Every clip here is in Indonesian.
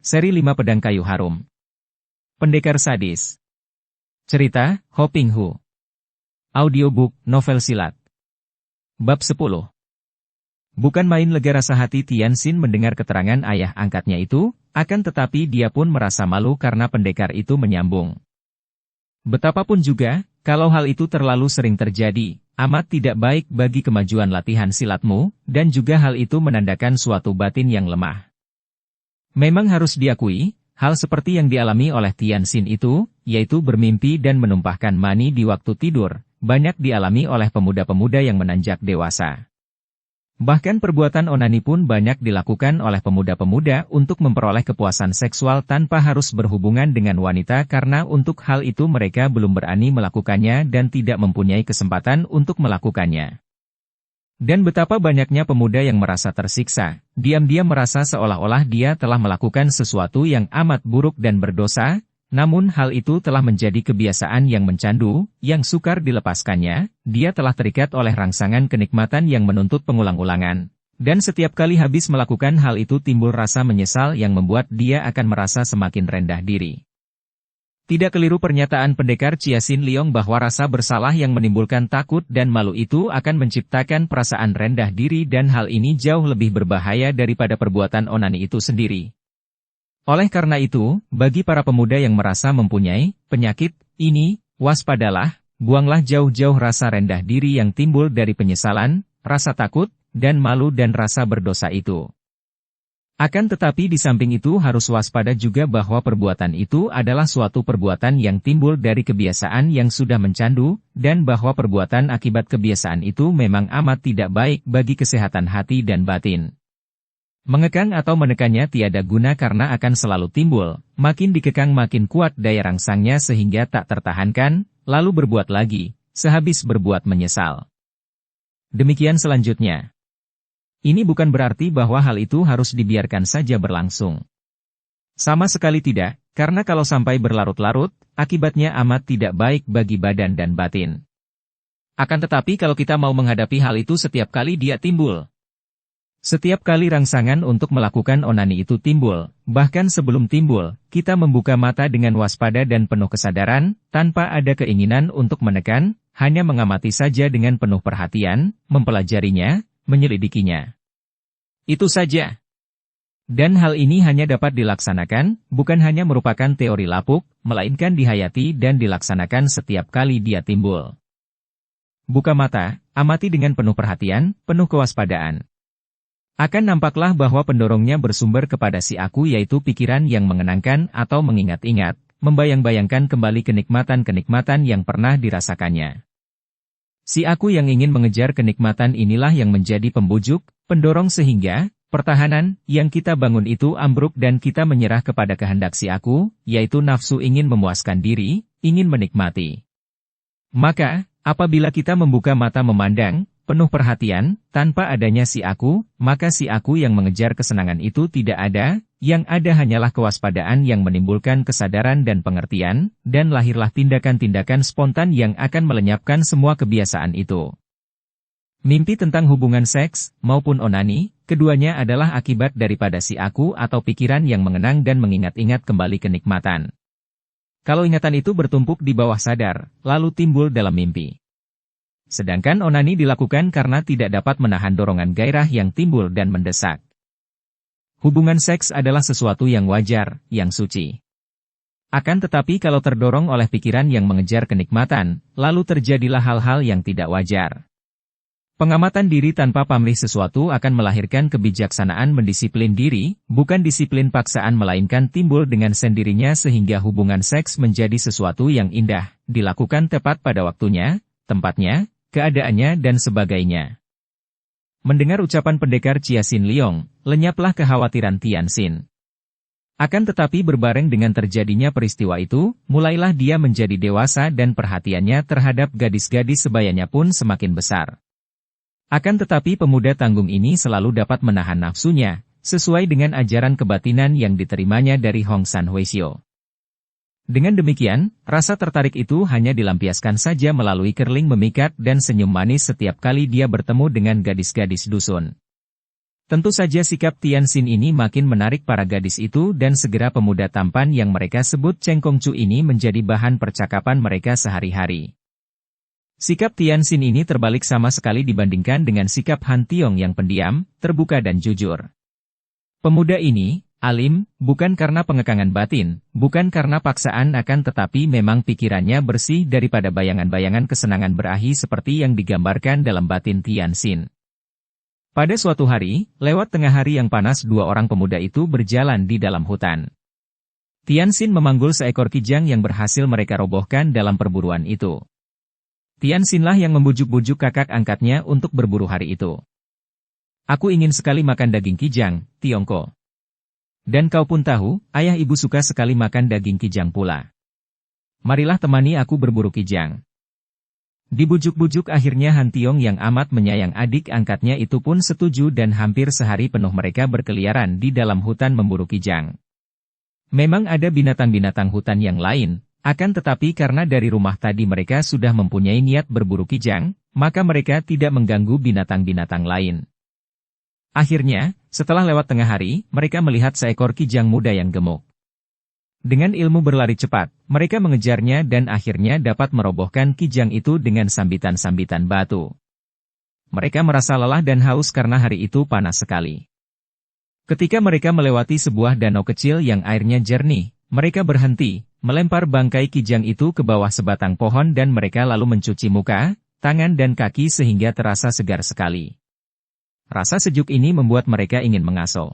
Seri 5 Pedang Kayu Harum. Pendekar Sadis. Cerita, Ho Ping Hu. Audiobook, novel silat. Bab 10. Bukan main lega rasa hati Tian Xin mendengar keterangan ayah angkatnya itu, akan tetapi dia pun merasa malu karena pendekar itu menyambung. Betapapun juga, kalau hal itu terlalu sering terjadi, amat tidak baik bagi kemajuan latihan silatmu, dan juga hal itu menandakan suatu batin yang lemah. Memang harus diakui, hal seperti yang dialami oleh Tian Xin itu, yaitu bermimpi dan menumpahkan mani di waktu tidur, banyak dialami oleh pemuda-pemuda yang menanjak dewasa. Bahkan perbuatan onani pun banyak dilakukan oleh pemuda-pemuda untuk memperoleh kepuasan seksual tanpa harus berhubungan dengan wanita karena untuk hal itu mereka belum berani melakukannya dan tidak mempunyai kesempatan untuk melakukannya. Dan betapa banyaknya pemuda yang merasa tersiksa, diam-diam merasa seolah-olah dia telah melakukan sesuatu yang amat buruk dan berdosa, namun hal itu telah menjadi kebiasaan yang mencandu, yang sukar dilepaskannya, dia telah terikat oleh rangsangan kenikmatan yang menuntut pengulang-ulangan. Dan setiap kali habis melakukan hal itu timbul rasa menyesal yang membuat dia akan merasa semakin rendah diri. Tidak keliru pernyataan pendekar Chia Xin Liong bahwa rasa bersalah yang menimbulkan takut dan malu itu akan menciptakan perasaan rendah diri dan hal ini jauh lebih berbahaya daripada perbuatan onani itu sendiri. Oleh karena itu, bagi para pemuda yang merasa mempunyai penyakit ini, waspadalah, buanglah jauh-jauh rasa rendah diri yang timbul dari penyesalan, rasa takut, dan malu dan rasa berdosa itu. Akan tetapi di samping itu harus waspada juga bahwa perbuatan itu adalah suatu perbuatan yang timbul dari kebiasaan yang sudah mencandu, dan bahwa perbuatan akibat kebiasaan itu memang amat tidak baik bagi kesehatan hati dan batin. Mengekang atau menekannya tiada guna karena akan selalu timbul, makin dikekang makin kuat daya rangsangnya sehingga tak tertahankan, lalu berbuat lagi, sehabis berbuat menyesal. Demikian selanjutnya. Ini bukan berarti bahwa hal itu harus dibiarkan saja berlangsung. Sama sekali tidak, karena kalau sampai berlarut-larut, akibatnya amat tidak baik bagi badan dan batin. Akan tetapi kalau kita mau menghadapi hal itu setiap kali dia timbul. Setiap kali rangsangan untuk melakukan onani itu timbul, bahkan sebelum timbul, kita membuka mata dengan waspada dan penuh kesadaran, tanpa ada keinginan untuk menekan, hanya mengamati saja dengan penuh perhatian, mempelajarinya, menyelidikinya. Itu saja. Dan hal ini hanya dapat dilaksanakan, bukan hanya merupakan teori lapuk, melainkan dihayati dan dilaksanakan setiap kali dia timbul. Buka mata, amati dengan penuh perhatian, penuh kewaspadaan. Akan nampaklah bahwa pendorongnya bersumber kepada si aku yaitu pikiran yang mengenangkan atau mengingat-ingat, membayang-bayangkan kembali kenikmatan-kenikmatan yang pernah dirasakannya. Si aku yang ingin mengejar kenikmatan inilah yang menjadi pembujuk, pendorong sehingga, pertahanan, yang kita bangun itu ambruk dan kita menyerah kepada kehendak si aku, yaitu nafsu ingin memuaskan diri, ingin menikmati. Maka, apabila kita membuka mata memandang, penuh perhatian, tanpa adanya si aku, maka si aku yang mengejar kesenangan itu tidak ada, yang ada hanyalah kewaspadaan yang menimbulkan kesadaran dan pengertian, dan lahirlah tindakan-tindakan spontan yang akan melenyapkan semua kebiasaan itu. Mimpi tentang hubungan seks, maupun onani, keduanya adalah akibat daripada si aku atau pikiran yang mengenang dan mengingat-ingat kembali kenikmatan. Kalau ingatan itu bertumpuk di bawah sadar, lalu timbul dalam mimpi. Sedangkan onani dilakukan karena tidak dapat menahan dorongan gairah yang timbul dan mendesak. Hubungan seks adalah sesuatu yang wajar, yang suci. Akan tetapi kalau terdorong oleh pikiran yang mengejar kenikmatan, lalu terjadilah hal-hal yang tidak wajar. Pengamatan diri tanpa pamrih sesuatu akan melahirkan kebijaksanaan mendisiplin diri, bukan disiplin paksaan melainkan timbul dengan sendirinya sehingga hubungan seks menjadi sesuatu yang indah, dilakukan tepat pada waktunya, tempatnya, keadaannya dan sebagainya. Mendengar ucapan pendekar Chia Xin Liong, lenyaplah kekhawatiran Tian Xin. Akan tetapi berbareng dengan terjadinya peristiwa itu, mulailah dia menjadi dewasa dan perhatiannya terhadap gadis-gadis sebayanya pun semakin besar. Akan tetapi pemuda tanggung ini selalu dapat menahan nafsunya, sesuai dengan ajaran kebatinan yang diterimanya dari Hong San Huisio. Dengan demikian, rasa tertarik itu hanya dilampiaskan saja melalui kerling memikat dan senyum manis setiap kali dia bertemu dengan gadis-gadis dusun. Tentu saja sikap Tianxin ini makin menarik para gadis itu dan segera pemuda tampan yang mereka sebut Cheng Kongcu ini menjadi bahan percakapan mereka sehari-hari. Sikap Tianxin ini terbalik sama sekali dibandingkan dengan sikap Han Tiong yang pendiam, terbuka dan jujur. Pemuda ini, alim, bukan karena pengekangan batin, bukan karena paksaan akan tetapi memang pikirannya bersih daripada bayangan-bayangan kesenangan berahi seperti yang digambarkan dalam batin Tianxin. Pada suatu hari, lewat tengah hari yang panas dua orang pemuda itu berjalan di dalam hutan. Tianxin memanggul seekor kijang yang berhasil mereka robohkan dalam perburuan itu. Tianxinlah yang membujuk-bujuk kakak angkatnya untuk berburu hari itu. Aku ingin sekali makan daging kijang, Tiongko. Dan kau pun tahu, ayah ibu suka sekali makan daging kijang pula. Marilah temani aku berburu kijang. Dibujuk-bujuk akhirnya Han Tiong yang amat menyayang adik angkatnya itu pun setuju dan hampir sehari penuh mereka berkeliaran di dalam hutan memburu kijang. Memang ada binatang-binatang hutan yang lain, akan tetapi karena dari rumah tadi mereka sudah mempunyai niat berburu kijang, maka mereka tidak mengganggu binatang-binatang lain. Akhirnya, setelah lewat tengah hari, mereka melihat seekor kijang muda yang gemuk. Dengan ilmu berlari cepat, mereka mengejarnya dan akhirnya dapat merobohkan kijang itu dengan sambitan-sambitan batu. Mereka merasa lelah dan haus karena hari itu panas sekali. Ketika mereka melewati sebuah danau kecil yang airnya jernih, mereka berhenti, melempar bangkai kijang itu ke bawah sebatang pohon dan mereka lalu mencuci muka, tangan dan kaki sehingga terasa segar sekali. Rasa sejuk ini membuat mereka ingin mengasuh.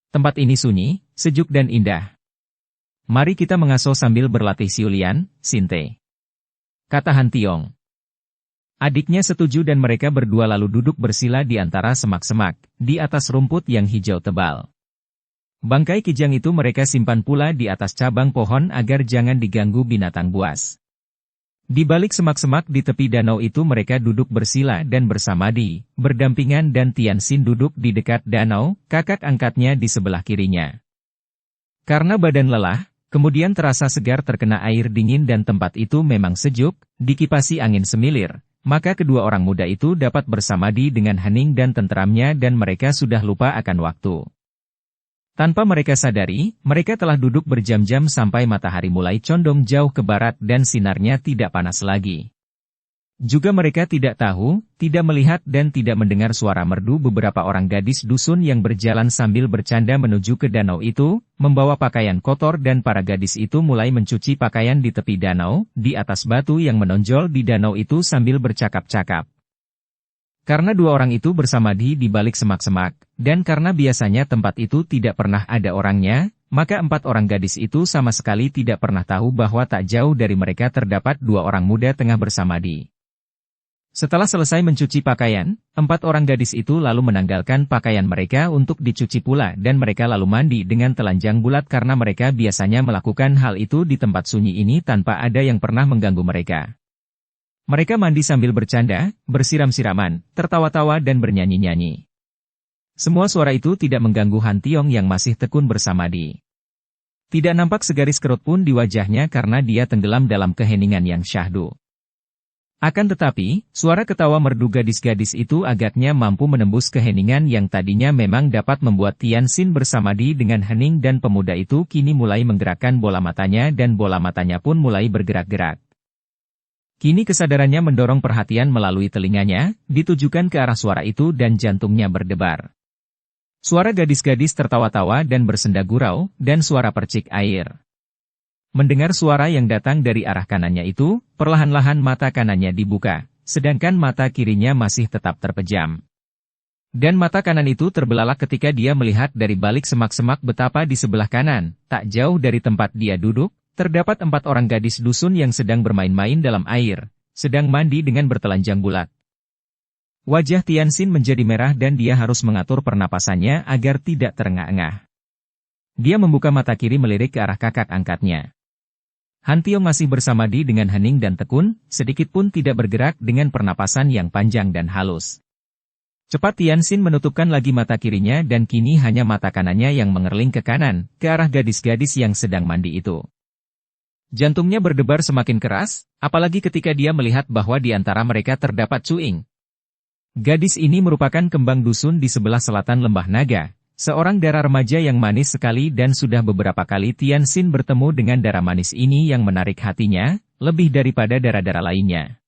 Tempat ini sunyi, sejuk dan indah. Mari kita mengasuh sambil berlatih siulian, Sinte. Kata Han Tiong. Adiknya setuju dan mereka berdua lalu duduk bersila di antara semak-semak, di atas rumput yang hijau tebal. Bangkai kijang itu mereka simpan pula di atas cabang pohon agar jangan diganggu binatang buas. Di balik semak-semak di tepi danau itu mereka duduk bersila dan bersamadi, berdampingan dan Tianxin duduk di dekat danau, kakak angkatnya di sebelah kirinya. Karena badan lelah, kemudian terasa segar terkena air dingin dan tempat itu memang sejuk, dikipasi angin semilir, maka kedua orang muda itu dapat bersamadi dengan hening dan tenteramnya dan mereka sudah lupa akan waktu. Tanpa mereka sadari, mereka telah duduk berjam-jam sampai matahari mulai condong jauh ke barat dan sinarnya tidak panas lagi. Juga mereka tidak tahu, tidak melihat dan tidak mendengar suara merdu beberapa orang gadis dusun yang berjalan sambil bercanda menuju ke danau itu, membawa pakaian kotor dan para gadis itu mulai mencuci pakaian di tepi danau, di atas batu yang menonjol di danau itu sambil bercakap-cakap. Karena dua orang itu bersamadi di balik semak-semak, dan karena biasanya tempat itu tidak pernah ada orangnya, maka empat orang gadis itu sama sekali tidak pernah tahu bahwa tak jauh dari mereka terdapat dua orang muda tengah bersamadi. Setelah selesai mencuci pakaian, empat orang gadis itu lalu menanggalkan pakaian mereka untuk dicuci pula dan mereka lalu mandi dengan telanjang bulat karena mereka biasanya melakukan hal itu di tempat sunyi ini tanpa ada yang pernah mengganggu mereka. Mereka mandi sambil bercanda, bersiram-siraman, tertawa-tawa dan bernyanyi-nyanyi. Semua suara itu tidak mengganggu Han Tiong yang masih tekun bersamadi. Tidak nampak segaris kerut pun di wajahnya karena dia tenggelam dalam keheningan yang syahdu. Akan tetapi, suara ketawa merdu gadis-gadis itu agaknya mampu menembus keheningan yang tadinya memang dapat membuat Tianxin bersamadi dengan hening dan pemuda itu kini mulai menggerakkan bola matanya dan bola matanya pun mulai bergerak-gerak. Kini kesadarannya mendorong perhatian melalui telinganya, ditujukan ke arah suara itu dan jantungnya berdebar. Suara gadis-gadis tertawa-tawa dan bersenda gurau, dan suara percik air. Mendengar suara yang datang dari arah kanannya itu, perlahan-lahan mata kanannya dibuka, sedangkan mata kirinya masih tetap terpejam. Dan mata kanan itu terbelalak ketika dia melihat dari balik semak-semak betapa di sebelah kanan, tak jauh dari tempat dia duduk, terdapat empat orang gadis dusun yang sedang bermain-main dalam air, sedang mandi dengan bertelanjang bulat. Wajah Tianxin menjadi merah dan dia harus mengatur pernapasannya agar tidak terengah-engah. Dia membuka mata kiri melirik ke arah kakak angkatnya. Han Tiong masih bersamadi dengan hening dan tekun, sedikit pun tidak bergerak dengan pernapasan yang panjang dan halus. Cepat Tianxin menutupkan lagi mata kirinya dan kini hanya mata kanannya yang mengerling ke kanan, ke arah gadis-gadis yang sedang mandi itu. Jantungnya berdebar semakin keras, apalagi ketika dia melihat bahwa di antara mereka terdapat Cuing. Gadis ini merupakan kembang dusun di sebelah selatan Lembah Naga, seorang dara remaja yang manis sekali dan sudah beberapa kali Tianxin bertemu dengan dara manis ini yang menarik hatinya, lebih daripada dara-dara lainnya.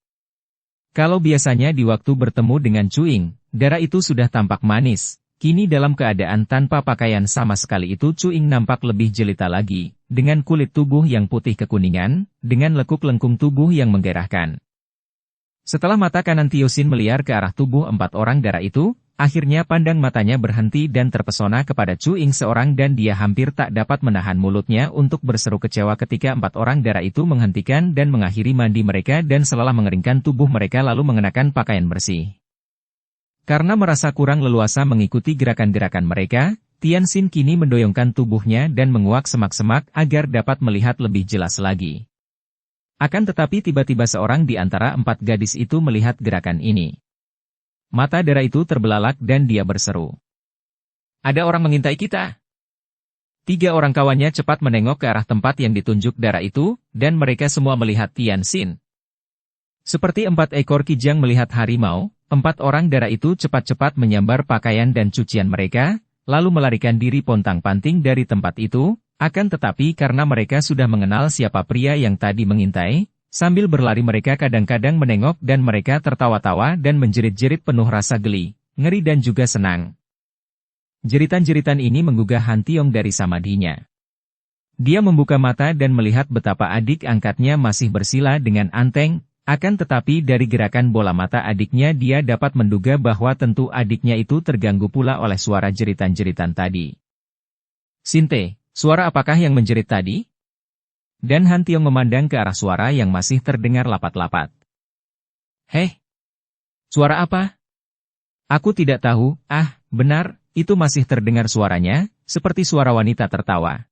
Kalau biasanya di waktu bertemu dengan Cuing, dara itu sudah tampak manis, kini dalam keadaan tanpa pakaian sama sekali itu Cuing nampak lebih jelita lagi, dengan kulit tubuh yang putih kekuningan, dengan lekuk lengkung tubuh yang menggairahkan. Setelah mata kanan Tiosin meliar ke arah tubuh 4 orang dara itu, akhirnya pandang matanya berhenti dan terpesona kepada Cuing seorang dan dia hampir tak dapat menahan mulutnya untuk berseru kecewa ketika 4 orang dara itu menghentikan dan mengakhiri mandi mereka dan selalu mengeringkan tubuh mereka lalu mengenakan pakaian bersih. Karena merasa kurang leluasa mengikuti gerakan-gerakan mereka, Tianxin kini mendoyongkan tubuhnya dan menguak semak-semak agar dapat melihat lebih jelas lagi. Akan tetapi tiba-tiba seorang di antara 4 gadis itu melihat gerakan ini. Mata dara itu terbelalak dan dia berseru. Ada orang mengintai kita. 3 orang kawannya cepat menengok ke arah tempat yang ditunjuk dara itu, dan mereka semua melihat Tianxin. Seperti 4 ekor kijang melihat harimau, 4 orang dara itu cepat-cepat menyambar pakaian dan cucian mereka, lalu melarikan diri pontang-panting dari tempat itu. Akan tetapi karena mereka sudah mengenal siapa pria yang tadi mengintai, sambil berlari mereka kadang-kadang menengok dan mereka tertawa-tawa dan menjerit-jerit penuh rasa geli, ngeri dan juga senang. Jeritan-jeritan ini menggugah Han Tiong dari samadhinya. Dia membuka mata dan melihat betapa adik angkatnya masih bersila dengan anteng, akan tetapi dari gerakan bola mata adiknya dia dapat menduga bahwa tentu adiknya itu terganggu pula oleh suara jeritan-jeritan tadi. Sinte, suara apakah yang menjerit tadi? Dan Han Tiong memandang ke arah suara yang masih terdengar lapat-lapat. Heh, suara apa? Aku tidak tahu, benar, itu masih terdengar suaranya, seperti suara wanita tertawa.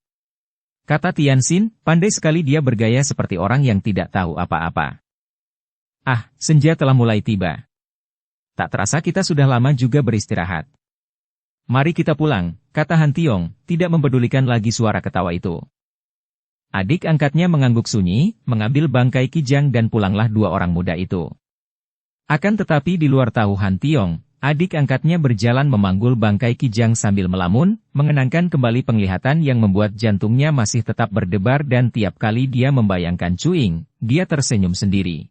Kata Tianxin, pandai sekali dia bergaya seperti orang yang tidak tahu apa-apa. Senja telah mulai tiba. Tak terasa kita sudah lama juga beristirahat. Mari kita pulang, kata Han Tiong, tidak mempedulikan lagi suara ketawa itu. Adik angkatnya mengangguk sunyi, mengambil bangkai kijang dan pulanglah 2 orang muda itu. Akan tetapi di luar tahu Han Tiong, adik angkatnya berjalan memanggul bangkai kijang sambil melamun, mengenangkan kembali penglihatan yang membuat jantungnya masih tetap berdebar dan tiap kali dia membayangkan Cuing, dia tersenyum sendiri.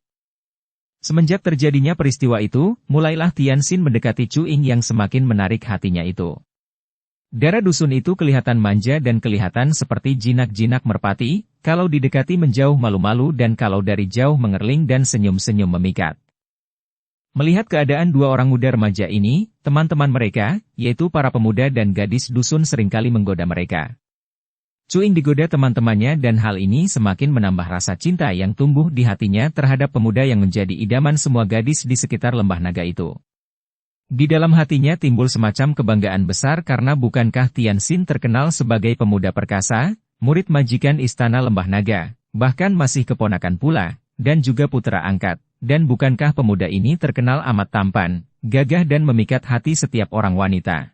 Semenjak terjadinya peristiwa itu, mulailah Tianxin mendekati Cuing yang semakin menarik hatinya itu. Dara dusun itu kelihatan manja dan kelihatan seperti jinak-jinak merpati, kalau didekati menjauh malu-malu dan kalau dari jauh mengerling dan senyum-senyum memikat. Melihat keadaan 2 orang muda remaja ini, teman-teman mereka, yaitu para pemuda dan gadis dusun seringkali menggoda mereka. Cuing digoda teman-temannya dan hal ini semakin menambah rasa cinta yang tumbuh di hatinya terhadap pemuda yang menjadi idaman semua gadis di sekitar Lembah Naga itu. Di dalam hatinya timbul semacam kebanggaan besar karena bukankah Tianxin terkenal sebagai pemuda perkasa, murid majikan istana Lembah Naga, bahkan masih keponakan pula, dan juga putra angkat, dan bukankah pemuda ini terkenal amat tampan, gagah dan memikat hati setiap orang wanita.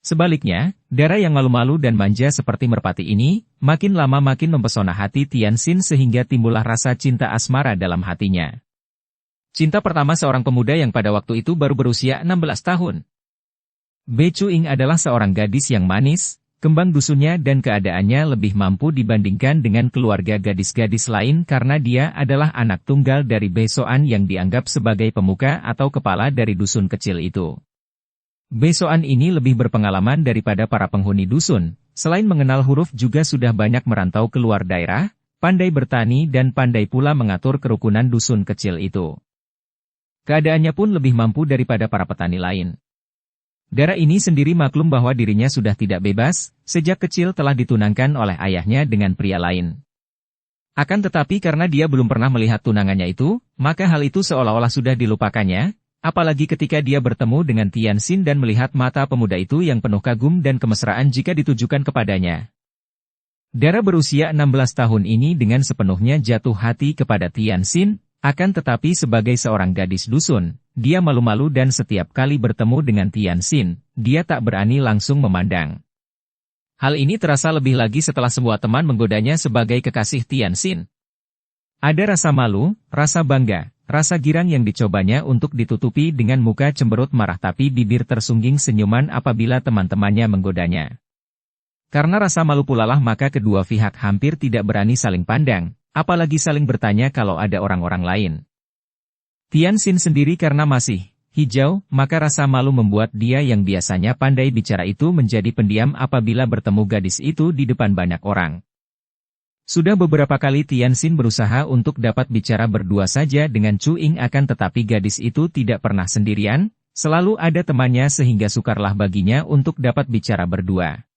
Sebaliknya, dara yang malu-malu dan manja seperti merpati ini, makin lama makin mempesona hati Tianxin sehingga timbullah rasa cinta asmara dalam hatinya. Cinta pertama seorang pemuda yang pada waktu itu baru berusia 16 tahun. Bei Cuing adalah seorang gadis yang manis, kembang dusunnya dan keadaannya lebih mampu dibandingkan dengan keluarga gadis-gadis lain karena dia adalah anak tunggal dari Bei Soan yang dianggap sebagai pemuka atau kepala dari dusun kecil itu. Bei Soan ini lebih berpengalaman daripada para penghuni dusun, selain mengenal huruf juga sudah banyak merantau keluar daerah, pandai bertani dan pandai pula mengatur kerukunan dusun kecil itu. Keadaannya pun lebih mampu daripada para petani lain. Dara ini sendiri maklum bahwa dirinya sudah tidak bebas, sejak kecil telah ditunangkan oleh ayahnya dengan pria lain. Akan tetapi karena dia belum pernah melihat tunangannya itu, maka hal itu seolah-olah sudah dilupakannya, apalagi ketika dia bertemu dengan Tianxin dan melihat mata pemuda itu yang penuh kagum dan kemesraan jika ditujukan kepadanya. Dara berusia 16 tahun ini dengan sepenuhnya jatuh hati kepada Tianxin, akan tetapi sebagai seorang gadis dusun, dia malu-malu dan setiap kali bertemu dengan Tianxin, dia tak berani langsung memandang. Hal ini terasa lebih lagi setelah semua teman menggodanya sebagai kekasih Tianxin. Ada rasa malu, rasa bangga, rasa girang yang dicobanya untuk ditutupi dengan muka cemberut marah tapi bibir tersungging senyuman apabila teman-temannya menggodanya. Karena rasa malu pulalah maka kedua pihak hampir tidak berani saling pandang, apalagi saling bertanya kalau ada orang-orang lain. Tianxin sendiri karena masih hijau, maka rasa malu membuat dia yang biasanya pandai bicara itu menjadi pendiam apabila bertemu gadis itu di depan banyak orang. Sudah beberapa kali Tianxin berusaha untuk dapat bicara berdua saja dengan Chu Ying akan tetapi gadis itu tidak pernah sendirian, selalu ada temannya sehingga sukarlah baginya untuk dapat bicara berdua.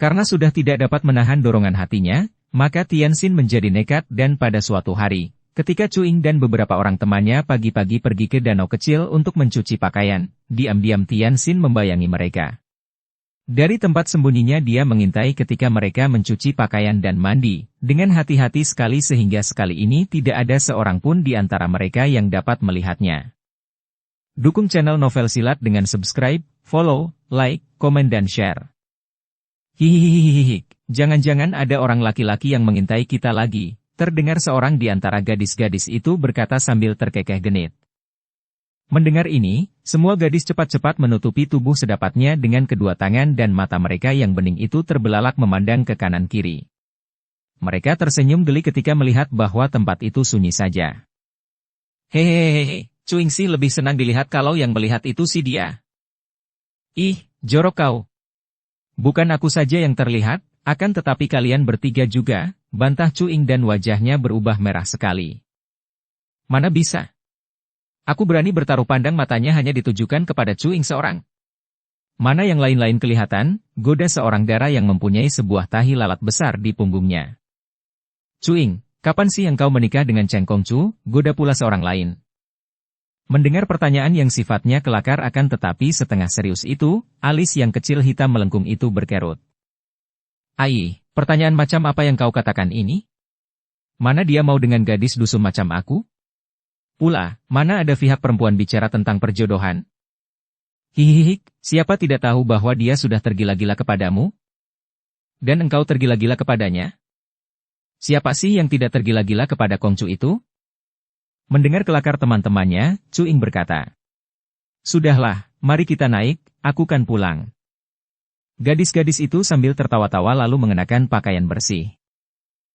Karena sudah tidak dapat menahan dorongan hatinya, maka Tianxin menjadi nekat dan pada suatu hari, ketika Chu Ying dan beberapa orang temannya pagi-pagi pergi ke danau kecil untuk mencuci pakaian, diam-diam Tianxin membayangi mereka. Dari tempat sembunyinya dia mengintai ketika mereka mencuci pakaian dan mandi, dengan hati-hati sekali sehingga sekali ini tidak ada seorang pun di antara mereka yang dapat melihatnya. Dukung channel Novel Silat dengan subscribe, follow, like, komen dan share. Hihihihihi, jangan-jangan ada orang laki-laki yang mengintai kita lagi. Terdengar seorang di antara gadis-gadis itu berkata sambil terkekeh genit. Mendengar ini, semua gadis cepat-cepat menutupi tubuh sedapatnya dengan kedua tangan dan mata mereka yang bening itu terbelalak memandang ke kanan kiri. Mereka tersenyum geli ketika melihat bahwa tempat itu sunyi saja. Hehehehe, Chu Ying sih lebih senang dilihat kalau yang melihat itu si dia. Ih, jorok kau. Bukan aku saja yang terlihat, akan tetapi kalian bertiga juga. Bantah Chu Ying dan wajahnya berubah merah sekali. Mana bisa? Aku berani bertaruh pandang matanya hanya ditujukan kepada Chu Ying seorang. Mana yang lain-lain kelihatan, goda seorang dara yang mempunyai sebuah tahi lalat besar di punggungnya. Chu Ying, kapan sih engkau menikah dengan Cheng Kongcu? Goda pula seorang lain. Mendengar pertanyaan yang sifatnya kelakar akan tetapi setengah serius itu, alis yang kecil hitam melengkung itu berkerut. Ai, pertanyaan macam apa yang kau katakan ini? Mana dia mau dengan gadis dusun macam aku? Pula, mana ada pihak perempuan bicara tentang perjodohan? Hihihi, siapa tidak tahu bahwa dia sudah tergila-gila kepadamu? Dan engkau tergila-gila kepadanya? Siapa sih yang tidak tergila-gila kepada Kongcu itu? Mendengar kelakar teman-temannya, Chu Ying berkata. Sudahlah, mari kita naik, aku kan pulang. Gadis-gadis itu sambil tertawa-tawa lalu mengenakan pakaian bersih.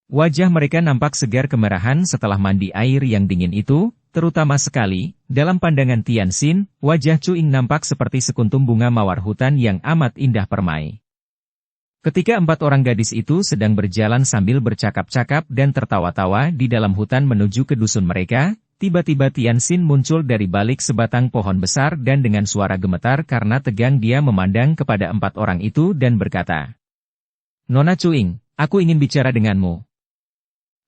Wajah mereka nampak segar kemerahan setelah mandi air yang dingin itu, terutama sekali, dalam pandangan Tianxin, wajah Chu Ying nampak seperti sekuntum bunga mawar hutan yang amat indah permai. Ketika empat orang gadis itu sedang berjalan sambil bercakap-cakap dan tertawa-tawa di dalam hutan menuju ke dusun mereka, tiba-tiba Tianxin muncul dari balik sebatang pohon besar dan dengan suara gemetar karena tegang dia memandang kepada empat orang itu dan berkata, Nona Chu Ying, aku ingin bicara denganmu.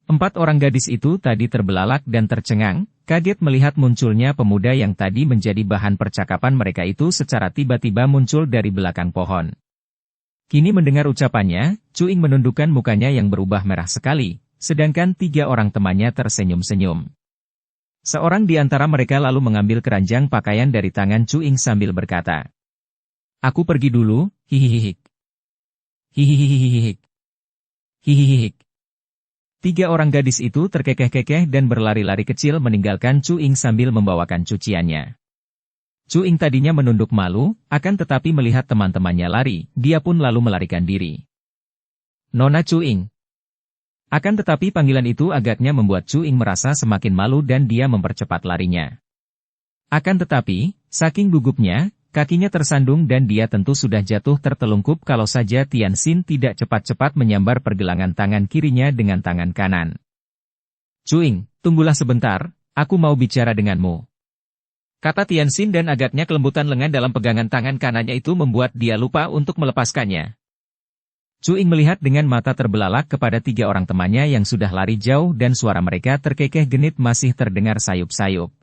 Empat orang gadis itu tadi terbelalak dan tercengang, kaget melihat munculnya pemuda yang tadi menjadi bahan percakapan mereka itu secara tiba-tiba muncul dari belakang pohon. Kini mendengar ucapannya, Chu Ying menundukkan mukanya yang berubah merah sekali, sedangkan tiga orang temannya tersenyum-senyum. Seorang di antara mereka lalu mengambil keranjang pakaian dari tangan Chu Ying sambil berkata, Aku pergi dulu, hihihihik. Hihihihihik. Hihihihik. Tiga orang gadis itu terkekeh-kekeh dan berlari-lari kecil meninggalkan Chu Ying sambil membawakan cuciannya. Chu Ying tadinya menunduk malu, akan tetapi melihat teman-temannya lari, dia pun lalu melarikan diri. Nona Chu Ying. Akan tetapi panggilan itu agaknya membuat Chu Ying merasa semakin malu dan dia mempercepat larinya. Akan tetapi, saking gugupnya, kakinya tersandung dan dia tentu sudah jatuh tertelungkup kalau saja Tianxin tidak cepat-cepat menyambar pergelangan tangan kirinya dengan tangan kanan. Chu Ying, tunggulah sebentar, aku mau bicara denganmu. Kata Tianxin dan agaknya kelembutan lengan dalam pegangan tangan kanannya itu membuat dia lupa untuk melepaskannya. Chu Ying melihat dengan mata terbelalak kepada tiga orang temannya yang sudah lari jauh dan suara mereka terkekeh genit masih terdengar sayup-sayup.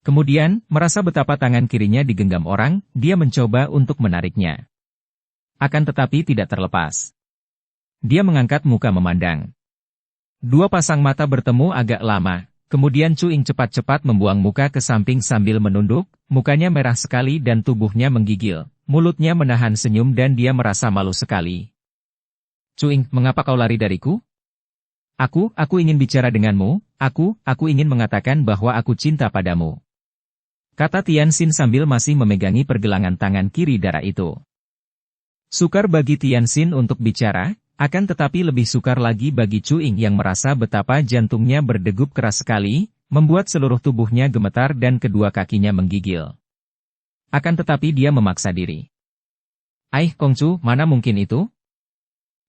Kemudian, merasa betapa tangan kirinya digenggam orang, dia mencoba untuk menariknya. Akan tetapi tidak terlepas. Dia mengangkat muka memandang. Dua pasang mata bertemu agak lama, kemudian Chu Ying cepat-cepat membuang muka ke samping sambil menunduk, mukanya merah sekali dan tubuhnya menggigil, mulutnya menahan senyum dan dia merasa malu sekali. Chu Ying, mengapa kau lari dariku? Aku ingin bicara denganmu, aku ingin mengatakan bahwa aku cinta padamu. Kata Tianxin sambil masih memegangi pergelangan tangan kiri Dara itu. Sukar bagi Tianxin untuk bicara, akan tetapi lebih sukar lagi bagi Cuing yang merasa betapa jantungnya berdegup keras sekali, membuat seluruh tubuhnya gemetar dan kedua kakinya menggigil. Akan tetapi dia memaksa diri. Kongcu, mana mungkin itu?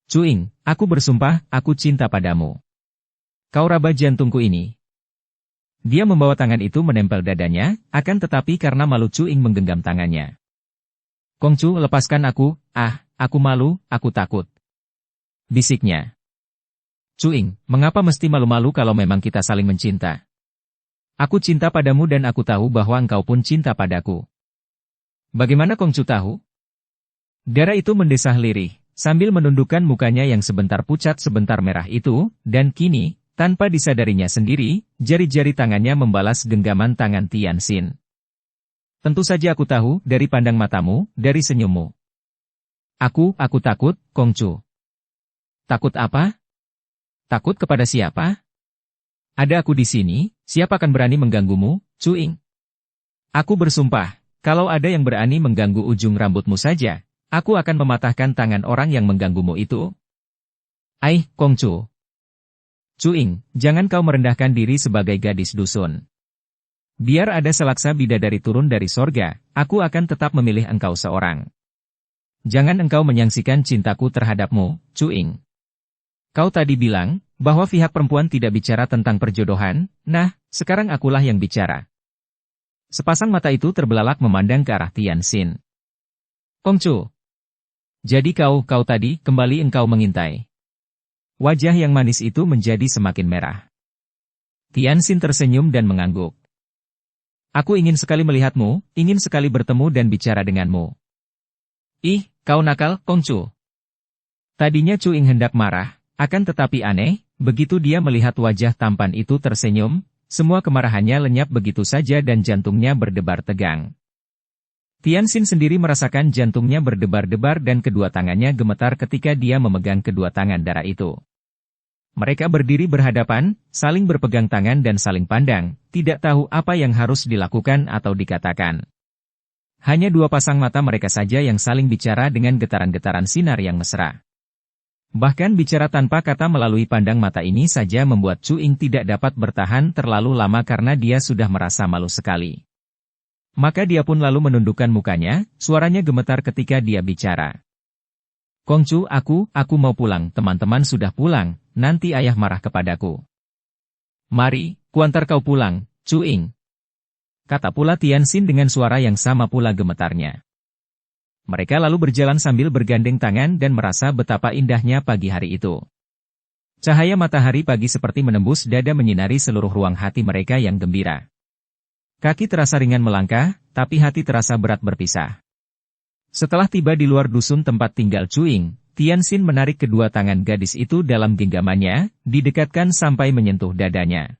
Cuing, aku bersumpah, aku cinta padamu. Kau raba jantungku ini. Dia membawa tangan itu menempel dadanya, akan tetapi karena malu Cuing menggenggam tangannya. Kongcu, lepaskan aku, aku malu, aku takut. Bisiknya. Cuing, mengapa mesti malu-malu kalau memang kita saling mencinta? Aku cinta padamu dan aku tahu bahwa engkau pun cinta padaku. Bagaimana Kongcu tahu? Dara itu mendesah lirih, sambil menundukkan mukanya yang sebentar pucat sebentar merah itu, dan kini, tanpa disadarinya sendiri, jari-jari tangannya membalas genggaman tangan Tianxin. Tentu saja aku tahu, dari pandang matamu, dari senyummu. Aku takut, Kongcu. Takut apa? Takut kepada siapa? Ada aku di sini, siapa akan berani mengganggumu, Cuing? Aku bersumpah, kalau ada yang berani mengganggu ujung rambutmu saja, aku akan mematahkan tangan orang yang mengganggumu itu. Kongcu. Cuing, jangan kau merendahkan diri sebagai gadis dusun. Biar ada selaksa bidadari turun dari sorga, aku akan tetap memilih engkau seorang. Jangan engkau menyangsikan cintaku terhadapmu, Cuing. Kau tadi bilang, bahwa pihak perempuan tidak bicara tentang perjodohan, nah, sekarang akulah yang bicara. Sepasang mata itu terbelalak memandang ke arah Tianxin. Kongcu. Jadi kau tadi, kembali engkau mengintai. Wajah yang manis itu menjadi semakin merah. Tianxin tersenyum dan mengangguk. Aku ingin sekali melihatmu, ingin sekali bertemu dan bicara denganmu. Kau nakal, Kongcu. Tadinya Cuing hendak marah, akan tetapi aneh, begitu dia melihat wajah tampan itu tersenyum, semua kemarahannya lenyap begitu saja dan jantungnya berdebar tegang. Tianxin sendiri merasakan jantungnya berdebar-debar dan kedua tangannya gemetar ketika dia memegang kedua tangan Dara itu. Mereka berdiri berhadapan, saling berpegang tangan dan saling pandang, tidak tahu apa yang harus dilakukan atau dikatakan. Hanya dua pasang mata mereka saja yang saling bicara dengan getaran-getaran sinar yang mesra. Bahkan bicara tanpa kata melalui pandang mata ini saja membuat Cuing tidak dapat bertahan terlalu lama karena dia sudah merasa malu sekali. Maka dia pun lalu menundukkan mukanya, suaranya gemetar ketika dia bicara. Kongcu, aku mau pulang, teman-teman sudah pulang, nanti ayah marah kepadaku. Mari, kuantar kau pulang, Cuing. Kata pula Tianxin dengan suara yang sama pula gemetarnya. Mereka lalu berjalan sambil bergandeng tangan dan merasa betapa indahnya pagi hari itu. Cahaya matahari pagi seperti menembus dada menyinari seluruh ruang hati mereka yang gembira. Kaki terasa ringan melangkah, tapi hati terasa berat berpisah. Setelah tiba di luar dusun tempat tinggal Cuing, Tianxin menarik kedua tangan gadis itu dalam genggamannya, didekatkan sampai menyentuh dadanya.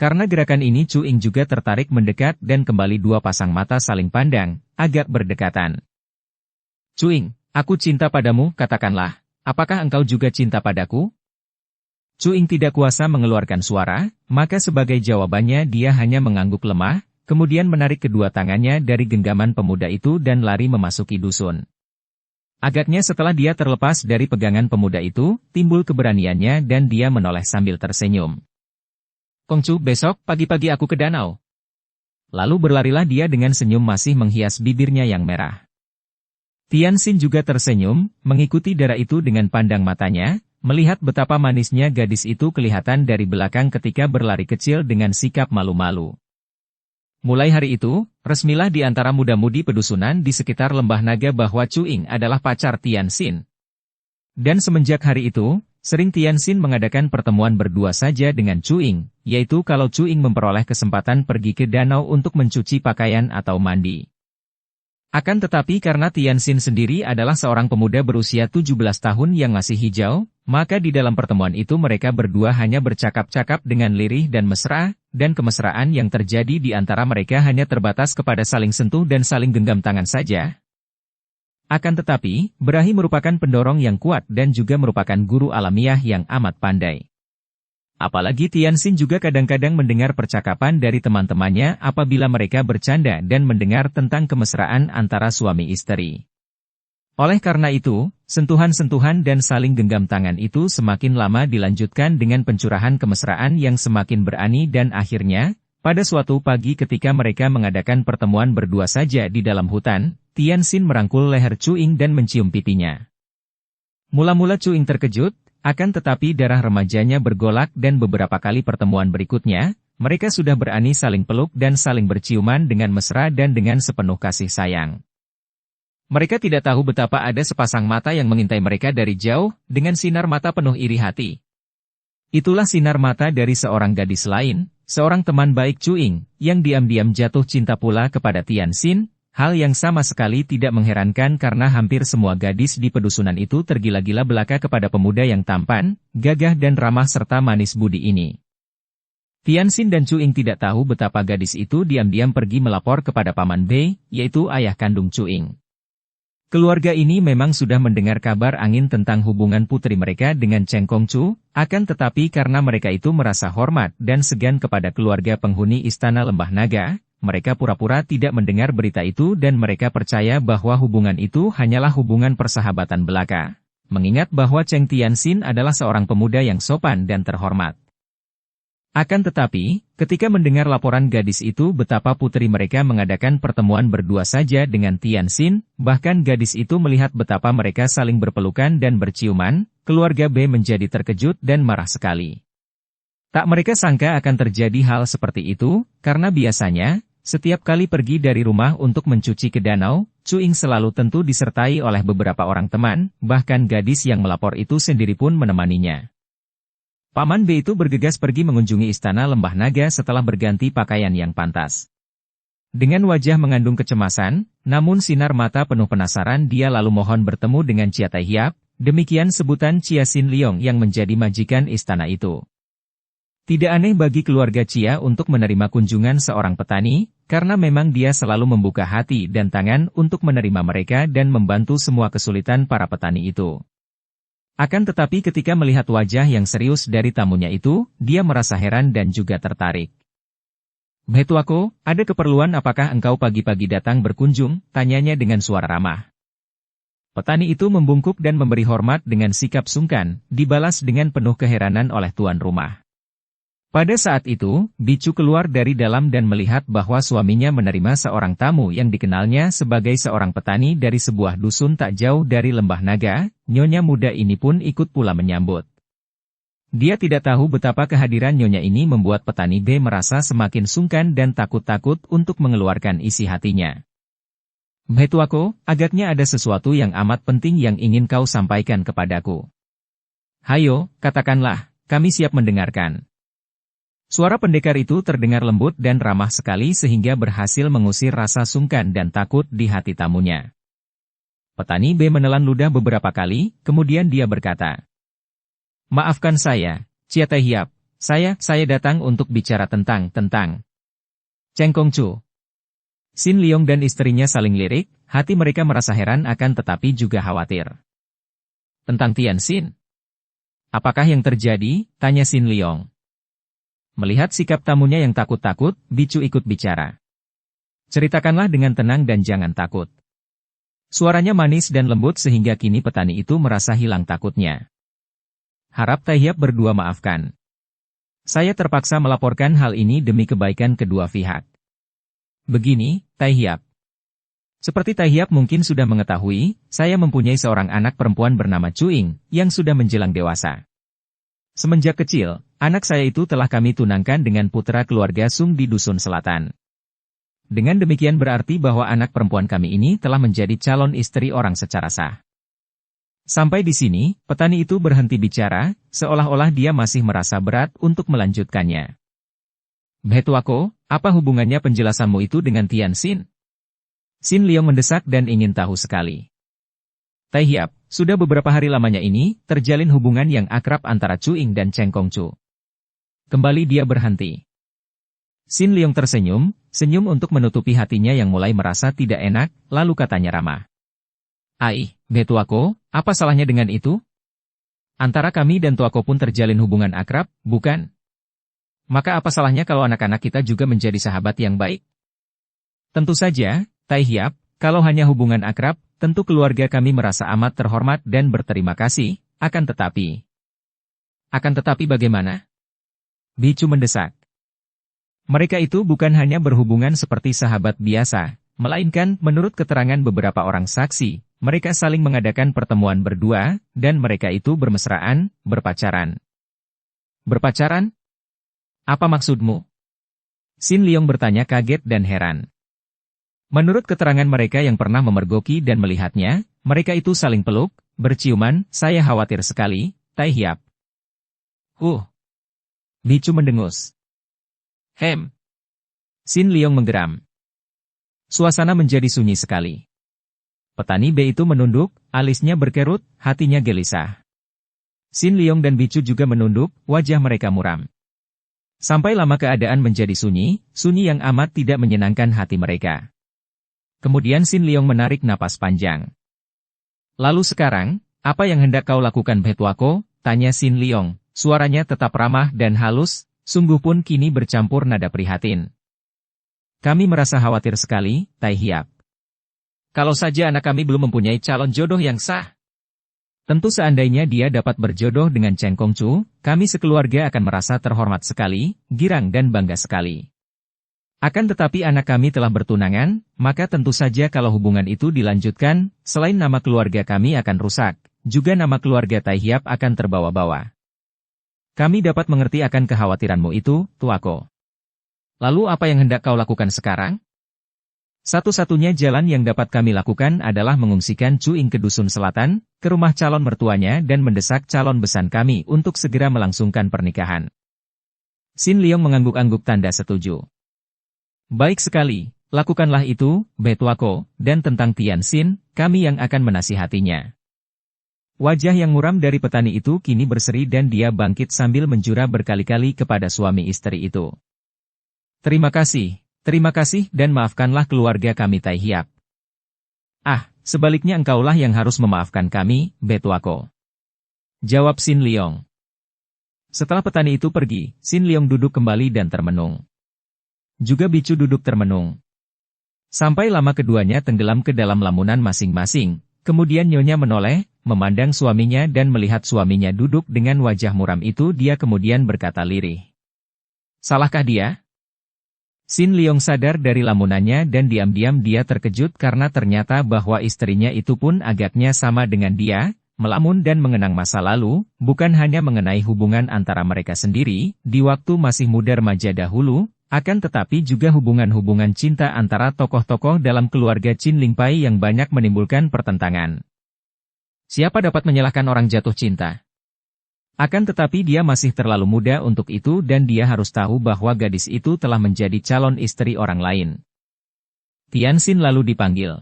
Karena gerakan ini Cuing juga tertarik mendekat dan kembali dua pasang mata saling pandang, agak berdekatan. Cuing, aku cinta padamu, katakanlah, apakah engkau juga cinta padaku? Cuing tidak kuasa mengeluarkan suara, maka sebagai jawabannya dia hanya mengangguk lemah, kemudian menarik kedua tangannya dari genggaman pemuda itu dan lari memasuki dusun. Agaknya setelah dia terlepas dari pegangan pemuda itu, timbul keberaniannya dan dia menoleh sambil tersenyum. Kongcu, besok pagi-pagi aku ke danau. Lalu berlarilah dia dengan senyum masih menghias bibirnya yang merah. Tianxin juga tersenyum, mengikuti Dara itu dengan pandang matanya, melihat betapa manisnya gadis itu kelihatan dari belakang ketika berlari kecil dengan sikap malu-malu. Mulai hari itu, resmilah di antara muda-mudi pedusunan di sekitar Lembah Naga bahwa Cuing adalah pacar Tianxin. Dan semenjak hari itu, sering Tianxin mengadakan pertemuan berdua saja dengan Cuing, yaitu kalau Cuing memperoleh kesempatan pergi ke danau untuk mencuci pakaian atau mandi. Akan tetapi karena Tianxin sendiri adalah seorang pemuda berusia 17 tahun yang masih hijau, maka di dalam pertemuan itu mereka berdua hanya bercakap-cakap dengan lirih dan mesra, dan kemesraan yang terjadi di antara mereka hanya terbatas kepada saling sentuh dan saling genggam tangan saja. Akan tetapi, berahi merupakan pendorong yang kuat dan juga merupakan guru alamiah yang amat pandai. Apalagi Tianxin juga kadang-kadang mendengar percakapan dari teman-temannya apabila mereka bercanda dan mendengar tentang kemesraan antara suami istri. Oleh karena itu, sentuhan-sentuhan dan saling genggam tangan itu semakin lama dilanjutkan dengan pencurahan kemesraan yang semakin berani dan akhirnya, pada suatu pagi ketika mereka mengadakan pertemuan berdua saja di dalam hutan, Tianxin merangkul leher Cuing dan mencium pipinya. Mula-mula Cuing terkejut, akan tetapi darah remajanya bergolak dan beberapa kali pertemuan berikutnya, mereka sudah berani saling peluk dan saling berciuman dengan mesra dan dengan sepenuh kasih sayang. Mereka tidak tahu betapa ada sepasang mata yang mengintai mereka dari jauh, dengan sinar mata penuh iri hati. Itulah sinar mata dari seorang gadis lain, seorang teman baik Cuing, yang diam-diam jatuh cinta pula kepada Tianxin. Hal yang sama sekali tidak mengherankan karena hampir semua gadis di pedusunan itu tergila-gila belaka kepada pemuda yang tampan, gagah dan ramah serta manis budi ini. Tianxin dan Cuing tidak tahu betapa gadis itu diam-diam pergi melapor kepada Paman Bei, yaitu ayah kandung Cuing. Keluarga ini memang sudah mendengar kabar angin tentang hubungan putri mereka dengan Cheng Kongcu, akan tetapi karena mereka itu merasa hormat dan segan kepada keluarga penghuni Istana Lembah Naga, mereka pura-pura tidak mendengar berita itu dan mereka percaya bahwa hubungan itu hanyalah hubungan persahabatan belaka. Mengingat bahwa Cheng Tianxin adalah seorang pemuda yang sopan dan terhormat. Akan tetapi, ketika mendengar laporan gadis itu betapa putri mereka mengadakan pertemuan berdua saja dengan Tianxin, bahkan gadis itu melihat betapa mereka saling berpelukan dan berciuman, keluarga B menjadi terkejut dan marah sekali. Tak mereka sangka akan terjadi hal seperti itu, karena biasanya, setiap kali pergi dari rumah untuk mencuci ke danau, Cuing selalu tentu disertai oleh beberapa orang teman, bahkan gadis yang melapor itu sendiri pun menemaninya. Paman B itu bergegas pergi mengunjungi Istana Lembah Naga setelah berganti pakaian yang pantas. Dengan wajah mengandung kecemasan, namun sinar mata penuh penasaran dia lalu mohon bertemu dengan Chia Tai Hiap, demikian sebutan Chia Sin Leong yang menjadi majikan istana itu. Tidak aneh bagi keluarga Chia untuk menerima kunjungan seorang petani, karena memang dia selalu membuka hati dan tangan untuk menerima mereka dan membantu semua kesulitan para petani itu. Akan tetapi ketika melihat wajah yang serius dari tamunya itu, dia merasa heran dan juga tertarik. "Betuako, ada keperluan apakah engkau pagi-pagi datang berkunjung?" tanyanya dengan suara ramah. Petani itu membungkuk dan memberi hormat dengan sikap sungkan, dibalas dengan penuh keheranan oleh tuan rumah. Pada saat itu, Bicu keluar dari dalam dan melihat bahwa suaminya menerima seorang tamu yang dikenalnya sebagai seorang petani dari sebuah dusun tak jauh dari Lembah Naga. Nyonya muda ini pun ikut pula menyambut. Dia tidak tahu betapa kehadiran nyonya ini membuat petani B merasa semakin sungkan dan takut-takut untuk mengeluarkan isi hatinya. "Betuako, agaknya ada sesuatu yang amat penting yang ingin kau sampaikan kepadaku. Hayo, katakanlah, kami siap mendengarkan." Suara pendekar itu terdengar lembut dan ramah sekali sehingga berhasil mengusir rasa sungkan dan takut di hati tamunya. Petani B menelan ludah beberapa kali, kemudian dia berkata, "Maafkan saya, Chia Tai Hiap, saya datang untuk bicara tentang Cheng Kongcu." Sin Leong dan istrinya saling lirik, hati mereka merasa heran akan tetapi juga khawatir. "Tentang Tianxin? Apakah yang terjadi?" tanya Sin Leong. Melihat sikap tamunya yang takut-takut, Bicu ikut bicara. "Ceritakanlah dengan tenang dan jangan takut." Suaranya manis dan lembut sehingga kini petani itu merasa hilang takutnya. "Harap Tai Hiap berdua maafkan. Saya terpaksa melaporkan hal ini demi kebaikan kedua pihak. Begini, Tai Hiap. Seperti Tai Hiap mungkin sudah mengetahui, saya mempunyai seorang anak perempuan bernama Cuing, yang sudah menjelang dewasa. Semenjak kecil, anak saya itu telah kami tunangkan dengan putra keluarga Sung di Dusun Selatan. Dengan demikian berarti bahwa anak perempuan kami ini telah menjadi calon istri orang secara sah." Sampai di sini, petani itu berhenti bicara, seolah-olah dia masih merasa berat untuk melanjutkannya. "Betuako, apa hubungannya penjelasanmu itu dengan Tianxin?" Sin Leong mendesak dan ingin tahu sekali. "Tai Hiap, sudah beberapa hari lamanya ini, terjalin hubungan yang akrab antara Cuing dan Cheng Kongcu." Kembali dia berhenti. Sin Leong tersenyum, senyum untuk menutupi hatinya yang mulai merasa tidak enak, lalu katanya ramah. "Ai, Betuako, apa salahnya dengan itu? Antara kami dan Tuako pun terjalin hubungan akrab, bukan? Maka apa salahnya kalau anak-anak kita juga menjadi sahabat yang baik? Tentu saja, Tai Hiap, kalau hanya hubungan akrab, tentu keluarga kami merasa amat terhormat dan berterima kasih, akan tetapi... Akan tetapi bagaimana? Bicu mendesak. Mereka itu bukan hanya berhubungan seperti sahabat biasa, melainkan menurut keterangan beberapa orang saksi, mereka saling mengadakan pertemuan berdua, dan mereka itu bermesraan, berpacaran. Berpacaran? Apa maksudmu? Sin Liong bertanya kaget dan heran. Menurut keterangan mereka yang pernah memergoki dan melihatnya, mereka itu saling peluk, berciuman, saya khawatir sekali, Tai Hiap. Bicu mendengus. Sin Liong menggeram. Suasana menjadi sunyi sekali. Petani B itu menunduk, alisnya berkerut, hatinya gelisah. Sin Liong dan Bicu juga menunduk, wajah mereka muram. Sampai lama keadaan menjadi sunyi, sunyi yang amat tidak menyenangkan hati mereka. Kemudian Sin Liong menarik napas panjang. Lalu sekarang, apa yang hendak kau lakukan Betuako? Tanya Sin Liong, suaranya tetap ramah dan halus, sungguh pun kini bercampur nada prihatin. Kami merasa khawatir sekali, Tai Hiap. Kalau saja anak kami belum mempunyai calon jodoh yang sah. Tentu seandainya dia dapat berjodoh dengan Cheng Kongcu, kami sekeluarga akan merasa terhormat sekali, girang dan bangga sekali. Akan tetapi anak kami telah bertunangan, maka tentu saja kalau hubungan itu dilanjutkan, selain nama keluarga kami akan rusak, juga nama keluarga Tai Hiap akan terbawa-bawa. Kami dapat mengerti akan kekhawatiranmu itu, Tuako. Lalu apa yang hendak kau lakukan sekarang? Satu-satunya jalan yang dapat kami lakukan adalah mengungsikan Cuing ke dusun selatan, ke rumah calon mertuanya dan mendesak calon besan kami untuk segera melangsungkan pernikahan. Sin Liong mengangguk-angguk tanda setuju. Baik sekali, lakukanlah itu, Betuako, dan tentang Tian Xin, kami yang akan menasihatinya. Wajah yang muram dari petani itu kini berseri dan dia bangkit sambil menjura berkali-kali kepada suami istri itu. Terima kasih dan maafkanlah keluarga kami Tai Hiap. Sebaliknya engkaulah yang harus memaafkan kami, Betuako. Jawab Sin Liong. Setelah petani itu pergi, Sin Liong duduk kembali dan termenung. Juga Bicu duduk termenung. Sampai lama keduanya tenggelam ke dalam lamunan masing-masing, kemudian Nyonya menoleh, memandang suaminya dan melihat suaminya duduk dengan wajah muram itu dia kemudian berkata lirih. Salahkah dia? Sin Liong sadar dari lamunannya dan diam-diam dia terkejut karena ternyata bahwa istrinya itu pun agaknya sama dengan dia, melamun dan mengenang masa lalu, bukan hanya mengenai hubungan antara mereka sendiri, di waktu masih muda remaja dahulu, akan tetapi juga hubungan-hubungan cinta antara tokoh-tokoh dalam keluarga Qin Lingpai yang banyak menimbulkan pertentangan. Siapa dapat menyalahkan orang jatuh cinta? Akan tetapi dia masih terlalu muda untuk itu dan dia harus tahu bahwa gadis itu telah menjadi calon istri orang lain. Tian Xin lalu dipanggil.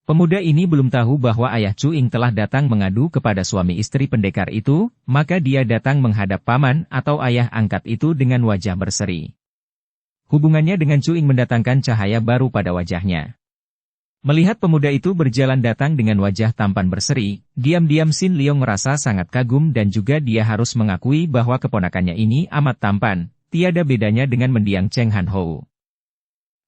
Pemuda ini belum tahu bahwa ayah Cuing telah datang mengadu kepada suami istri pendekar itu, maka dia datang menghadap paman atau ayah angkat itu dengan wajah berseri. Hubungannya dengan Cuing mendatangkan cahaya baru pada wajahnya. Melihat pemuda itu berjalan datang dengan wajah tampan berseri, diam-diam Sin Liong merasa sangat kagum dan juga dia harus mengakui bahwa keponakannya ini amat tampan, tiada bedanya dengan mendiang Cheng Han Hou.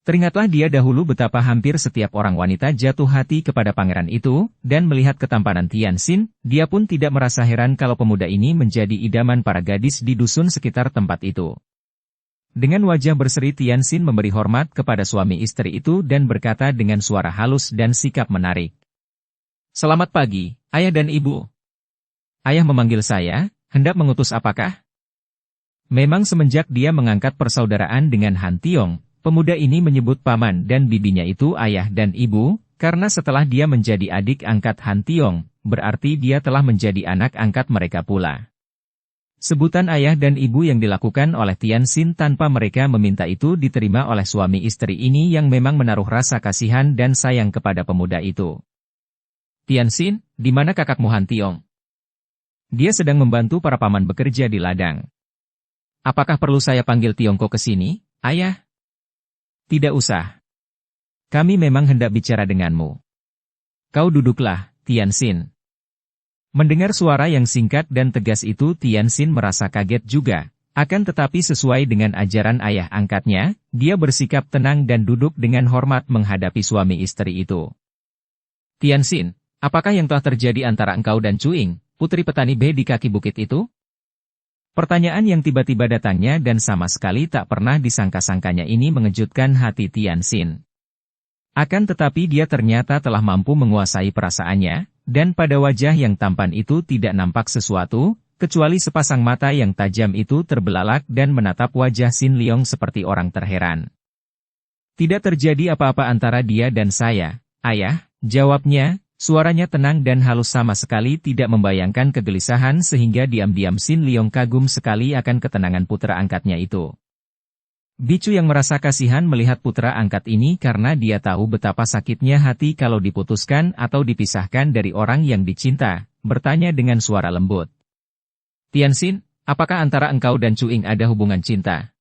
Teringatlah dia dahulu betapa hampir setiap orang wanita jatuh hati kepada pangeran itu, dan melihat ketampanan Tian Xin, dia pun tidak merasa heran kalau pemuda ini menjadi idaman para gadis di dusun sekitar tempat itu. Dengan wajah berseri Tian Xin memberi hormat kepada suami istri itu dan berkata dengan suara halus dan sikap menarik. Selamat pagi, ayah dan ibu. Ayah memanggil saya, hendak mengutus apakah? Memang semenjak dia mengangkat persaudaraan dengan Han Tiong, pemuda ini menyebut paman dan bibinya itu ayah dan ibu, karena setelah dia menjadi adik angkat Han Tiong, berarti dia telah menjadi anak angkat mereka pula. Sebutan ayah dan ibu yang dilakukan oleh Tian Xin tanpa mereka meminta itu diterima oleh suami istri ini yang memang menaruh rasa kasihan dan sayang kepada pemuda itu. Tian Xin, di mana kakakmu Han Tiong? Dia sedang membantu para paman bekerja di ladang. Apakah perlu saya panggil Tiongko ke sini, ayah? Tidak usah. Kami memang hendak bicara denganmu. Kau duduklah, Tian Xin. Mendengar suara yang singkat dan tegas itu Tianxin merasa kaget juga. Akan tetapi sesuai dengan ajaran ayah angkatnya, dia bersikap tenang dan duduk dengan hormat menghadapi suami istri itu. Tianxin, apakah yang telah terjadi antara engkau dan Cuing, putri petani B di kaki bukit itu? Pertanyaan yang tiba-tiba datangnya dan sama sekali tak pernah disangka-sangkanya ini mengejutkan hati Tianxin. Akan tetapi dia ternyata telah mampu menguasai perasaannya, dan pada wajah yang tampan itu tidak nampak sesuatu, kecuali sepasang mata yang tajam itu terbelalak dan menatap wajah Xin Liong seperti orang terheran. Tidak terjadi apa-apa antara dia dan saya, ayah, jawabnya, suaranya tenang dan halus sama sekali tidak membayangkan kegelisahan sehingga diam-diam Xin Liong kagum sekali akan ketenangan putra angkatnya itu. Bicu yang merasa kasihan melihat putra angkat ini karena dia tahu betapa sakitnya hati kalau diputuskan atau dipisahkan dari orang yang dicinta, bertanya dengan suara lembut. Tianxin, apakah antara engkau dan Cuing ada hubungan cinta?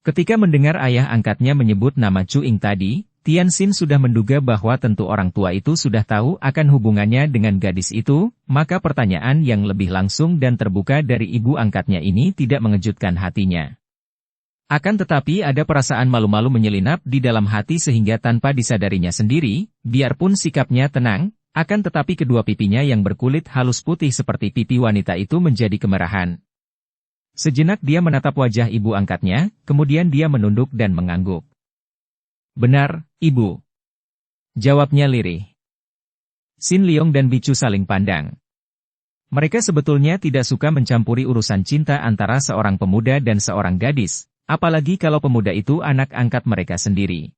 Ketika mendengar ayah angkatnya menyebut nama Cuing tadi, Tianxin sudah menduga bahwa tentu orang tua itu sudah tahu akan hubungannya dengan gadis itu, maka pertanyaan yang lebih langsung dan terbuka dari ibu angkatnya ini tidak mengejutkan hatinya. Akan tetapi ada perasaan malu-malu menyelinap di dalam hati sehingga tanpa disadarinya sendiri, biarpun sikapnya tenang, akan tetapi kedua pipinya yang berkulit halus putih seperti pipi wanita itu menjadi kemerahan. Sejenak dia menatap wajah ibu angkatnya, kemudian dia menunduk dan mengangguk. Benar, ibu. Jawabnya lirih. Xin Liong dan Bicu saling pandang. Mereka sebetulnya tidak suka mencampuri urusan cinta antara seorang pemuda dan seorang gadis, apalagi kalau pemuda itu anak angkat mereka sendiri.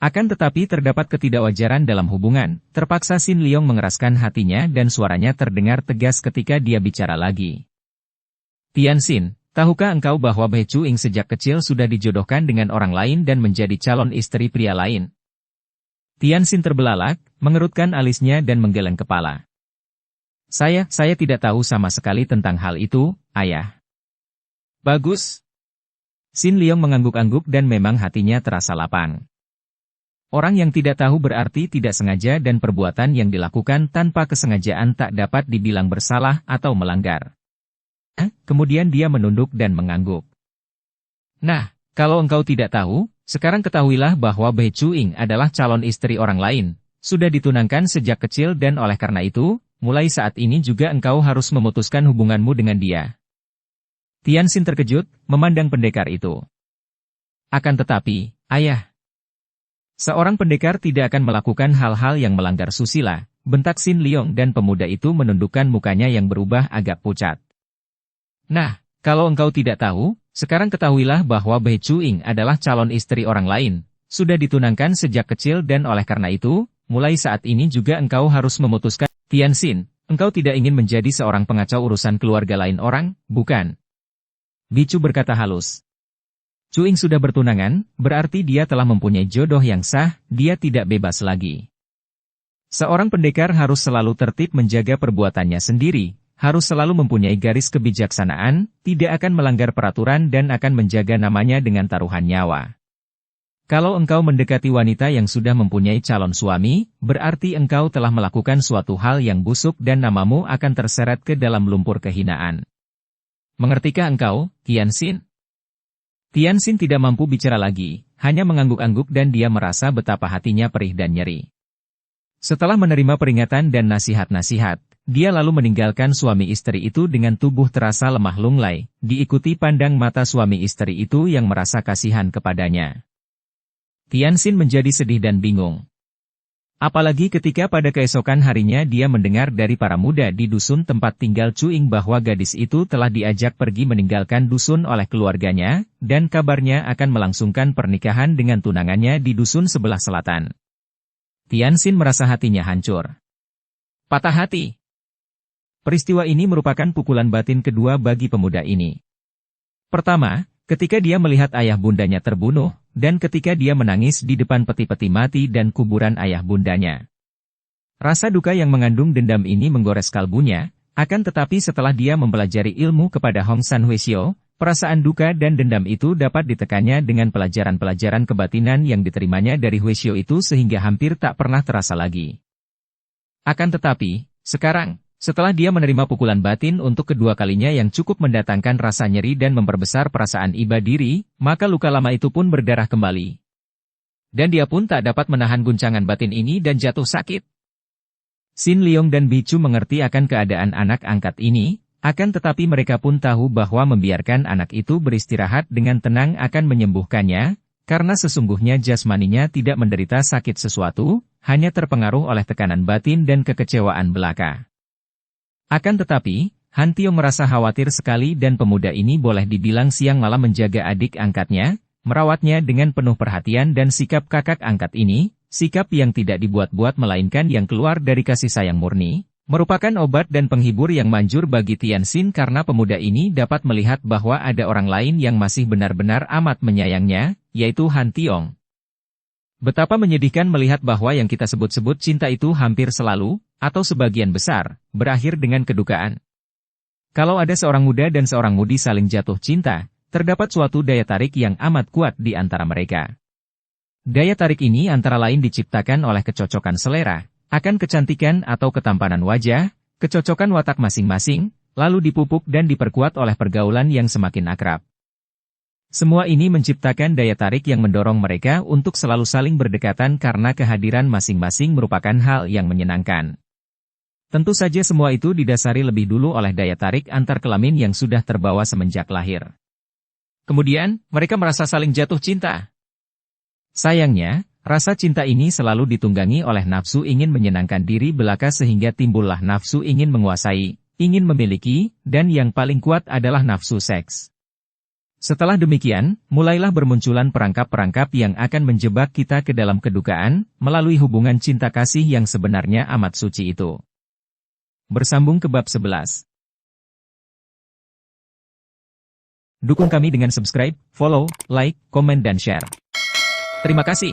Akan tetapi terdapat ketidakwajaran dalam hubungan, terpaksa Xin Liong mengeraskan hatinya dan suaranya terdengar tegas ketika dia bicara lagi. Tianxin, tahukah engkau bahwa Bai Cuing sejak kecil sudah dijodohkan dengan orang lain dan menjadi calon istri pria lain? Tianxin terbelalak, mengerutkan alisnya dan menggeleng kepala. Saya tidak tahu sama sekali tentang hal itu, ayah. Bagus. Xin Liong mengangguk-angguk dan memang hatinya terasa lapang. Orang yang tidak tahu berarti tidak sengaja dan perbuatan yang dilakukan tanpa kesengajaan tak dapat dibilang bersalah atau melanggar. Kemudian dia menunduk dan mengangguk. Nah, kalau engkau tidak tahu, sekarang ketahuilah bahwa Bai Cuing adalah calon istri orang lain, sudah ditunangkan sejak kecil dan oleh karena itu, mulai saat ini juga engkau harus memutuskan hubunganmu dengan dia. Tianxin terkejut, memandang pendekar itu. Akan tetapi, ayah. Seorang pendekar tidak akan melakukan hal-hal yang melanggar susila, bentak Xin Liong dan pemuda itu menundukkan mukanya yang berubah agak pucat. Nah, kalau engkau tidak tahu, sekarang ketahuilah bahwa Bai Cuing adalah calon istri orang lain, sudah ditunangkan sejak kecil dan oleh karena itu, mulai saat ini juga engkau harus memutuskan. Tianxin, engkau tidak ingin menjadi seorang pengacau urusan keluarga lain orang, bukan? Bicu berkata halus. Cuing sudah bertunangan, berarti dia telah mempunyai jodoh yang sah, dia tidak bebas lagi. Seorang pendekar harus selalu tertib menjaga perbuatannya sendiri, harus selalu mempunyai garis kebijaksanaan, tidak akan melanggar peraturan dan akan menjaga namanya dengan taruhan nyawa. Kalau engkau mendekati wanita yang sudah mempunyai calon suami, berarti engkau telah melakukan suatu hal yang busuk dan namamu akan terseret ke dalam lumpur kehinaan. Mengertikah engkau, Tianxin? Tianxin tidak mampu bicara lagi, hanya mengangguk-angguk dan dia merasa betapa hatinya perih dan nyeri. Setelah menerima peringatan dan nasihat-nasihat, dia lalu meninggalkan suami istri itu dengan tubuh terasa lemah lunglai, diikuti pandang mata suami istri itu yang merasa kasihan kepadanya. Tianxin menjadi sedih dan bingung. Apalagi ketika pada keesokan harinya dia mendengar dari para muda di dusun tempat tinggal Cuing bahwa gadis itu telah diajak pergi meninggalkan dusun oleh keluarganya, dan kabarnya akan melangsungkan pernikahan dengan tunangannya di dusun sebelah selatan. Tianxin merasa hatinya hancur. Patah hati. Peristiwa ini merupakan pukulan batin kedua bagi pemuda ini. Pertama, ketika dia melihat ayah bundanya terbunuh, dan ketika dia menangis di depan peti-peti mati dan kuburan ayah bundanya. Rasa duka yang mengandung dendam ini menggores kalbunya, akan tetapi setelah dia mempelajari ilmu kepada Hong San Huisio, perasaan duka dan dendam itu dapat ditekannya dengan pelajaran-pelajaran kebatinan yang diterimanya dari Huisio itu sehingga hampir tak pernah terasa lagi. Akan tetapi, sekarang Setelah dia menerima pukulan batin untuk kedua kalinya yang cukup mendatangkan rasa nyeri dan memperbesar perasaan iba diri, maka luka lama itu pun berdarah kembali. Dan dia pun tak dapat menahan guncangan batin ini dan jatuh sakit. Sin Leong dan Bicu mengerti akan keadaan anak angkat ini, akan tetapi mereka pun tahu bahwa membiarkan anak itu beristirahat dengan tenang akan menyembuhkannya, karena sesungguhnya jasmaninya tidak menderita sakit sesuatu, hanya terpengaruh oleh tekanan batin dan kekecewaan belaka. Akan tetapi, Han Tiong merasa khawatir sekali dan pemuda ini boleh dibilang siang malam menjaga adik angkatnya, merawatnya dengan penuh perhatian dan sikap kakak angkat ini, sikap yang tidak dibuat-buat melainkan yang keluar dari kasih sayang murni, merupakan obat dan penghibur yang manjur bagi Tianxin karena pemuda ini dapat melihat bahwa ada orang lain yang masih benar-benar amat menyayangnya, yaitu Han Tiong. Betapa menyedihkan melihat bahwa yang kita sebut-sebut cinta itu hampir selalu, atau sebagian besar, berakhir dengan kedukaan. Kalau ada seorang muda dan seorang mudi saling jatuh cinta, terdapat suatu daya tarik yang amat kuat di antara mereka. Daya tarik ini antara lain diciptakan oleh kecocokan selera, akan kecantikan atau ketampanan wajah, kecocokan watak masing-masing, lalu dipupuk dan diperkuat oleh pergaulan yang semakin akrab. Semua ini menciptakan daya tarik yang mendorong mereka untuk selalu saling berdekatan karena kehadiran masing-masing merupakan hal yang menyenangkan. Tentu saja semua itu didasari lebih dulu oleh daya tarik antar kelamin yang sudah terbawa semenjak lahir. Kemudian, mereka merasa saling jatuh cinta. Sayangnya, rasa cinta ini selalu ditunggangi oleh nafsu ingin menyenangkan diri belaka sehingga timbullah nafsu ingin menguasai, ingin memiliki, dan yang paling kuat adalah nafsu seks. Setelah demikian, mulailah bermunculan perangkap-perangkap yang akan menjebak kita ke dalam kedukaan, melalui hubungan cinta kasih yang sebenarnya amat suci itu. Bersambung ke bab 11. Dukung kami dengan subscribe, follow, like, komen dan share. Terima kasih.